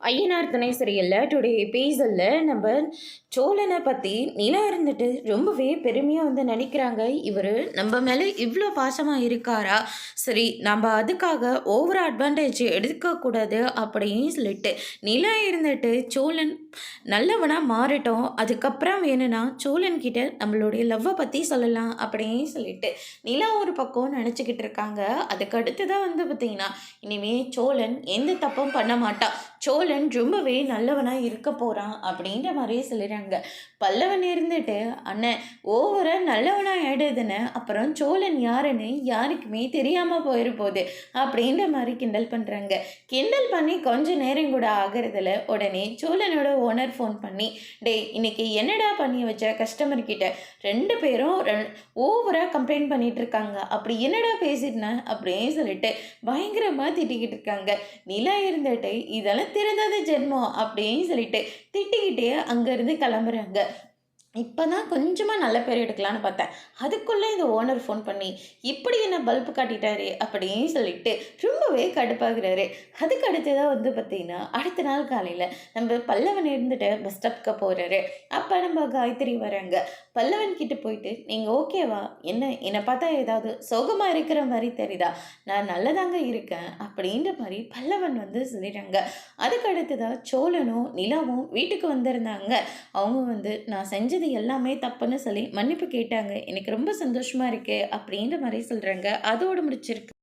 ஐயனார் துணை சரியில்ல டுடே எபிசோடில் நம்ம சோழனை பற்றி நிலா இருந்துட்டு ரொம்பவே பெருமையாக வந்து நினைக்கிறாங்க. இவர் நம்ம மேலே இவ்வளோ பாசமாக இருக்காரா, சரி நம்ம அதுக்காக ஓவர் அட்வான்டேஜ் எடுக்கக்கூடாது அப்படின்னு சொல்லிட்டு நிலா இருந்துட்டு சோழன் நல்லவனாக மாறட்டும், அதுக்கப்புறம் வேணும்னா சோழன் கிட்ட நம்மளுடைய லவ்வை பற்றி சொல்லலாம் அப்படின்னு சொல்லிட்டு நிலா ஒரு பக்கம் நினச்சிக்கிட்டு இருக்காங்க. அதுக்கு அடுத்து தான் வந்து பார்த்திங்கன்னா இனிமேல் சோழன் எந்த தப்பும் பண்ண மாட்டான், சோழன் ரொம்பவே நல்லவனாக இருக்க போகிறான் அப்படின்ற மாதிரியே சொல்லிடுறாங்க. பல்லவன் இருந்துட்டு அண்ணன் ஓவராக நல்லவனாக ஆயிடுதுன்னு அப்புறம் சோழன் யாருன்னு யாருக்குமே தெரியாமல் போயிருப்போது அப்படின்ற மாதிரி கிண்டல் பண்ணுறாங்க. கிண்டல் பண்ணி கொஞ்ச நேரம் கூட ஆகிறதுல உடனே சோழனோட ஓனர் ஃபோன் பண்ணி, டே இன்னைக்கு என்னடா பண்ணி வச்ச கஸ்டமர் கிட்ட, ரெண்டு பேரும் ஓவராக கம்ப்ளைண்ட் பண்ணிட்டு இருக்காங்க, அப்படி என்னடா பேசிட்டேன் அப்படின்னு சொல்லிட்டு பயங்கரமாக திட்டிக்கிட்டு இருக்காங்க. நிலா இருந்துட்டு இதெல்லாம் திறந்தது ஜென்மம் அப்படின்னு சொல்லிட்டு திட்டிக்கிட்டே அங்கேருந்து கிளம்புறாங்க. இப்போ தான் கொஞ்சமாக நல்ல பேர் எடுக்கலான்னு பார்த்தேன், அதுக்குள்ளே இந்த ஓனர் ஃபோன் பண்ணி இப்படி என்ன பல்பு காட்டிட்டாரு அப்படின்னு சொல்லிட்டு ரொம்பவே கடுப்பாகிறாரு. அதுக்கு அடுத்ததாக வந்து பார்த்திங்கன்னா அடுத்த நாள் காலையில் நம்ம பல்லவன் இருந்துட்டு பஸ் ஸ்டாப்க்கு போகிறாரு. அப்போ நம்ம காயத்ரி வராங்க. பல்லவன் கிட்ட போயிட்டு, நீங்கள் ஓகேவா, என்னை பார்த்தா ஏதாவது சோகமாக இருக்கிற மாதிரி தெரியுதா, நான் நல்லதாங்க இருக்கேன் அப்படின்ற மாதிரி பல்லவன் வந்து சொல்லிடுறாங்க. அதுக்கு அடுத்ததாக சோழனும் நிலாவும் வீட்டுக்கு வந்திருந்தாங்க. அவங்க வந்து நான் செஞ்சது எல்லாமே தப்புன்னு சொல்லி மன்னிப்பு கேட்டாங்க. எனக்கு ரொம்ப சந்தோஷமா இருக்கு அப்படின்ற மாதிரி சொல்றாங்க. அதோடு முடிச்சிருக்கு.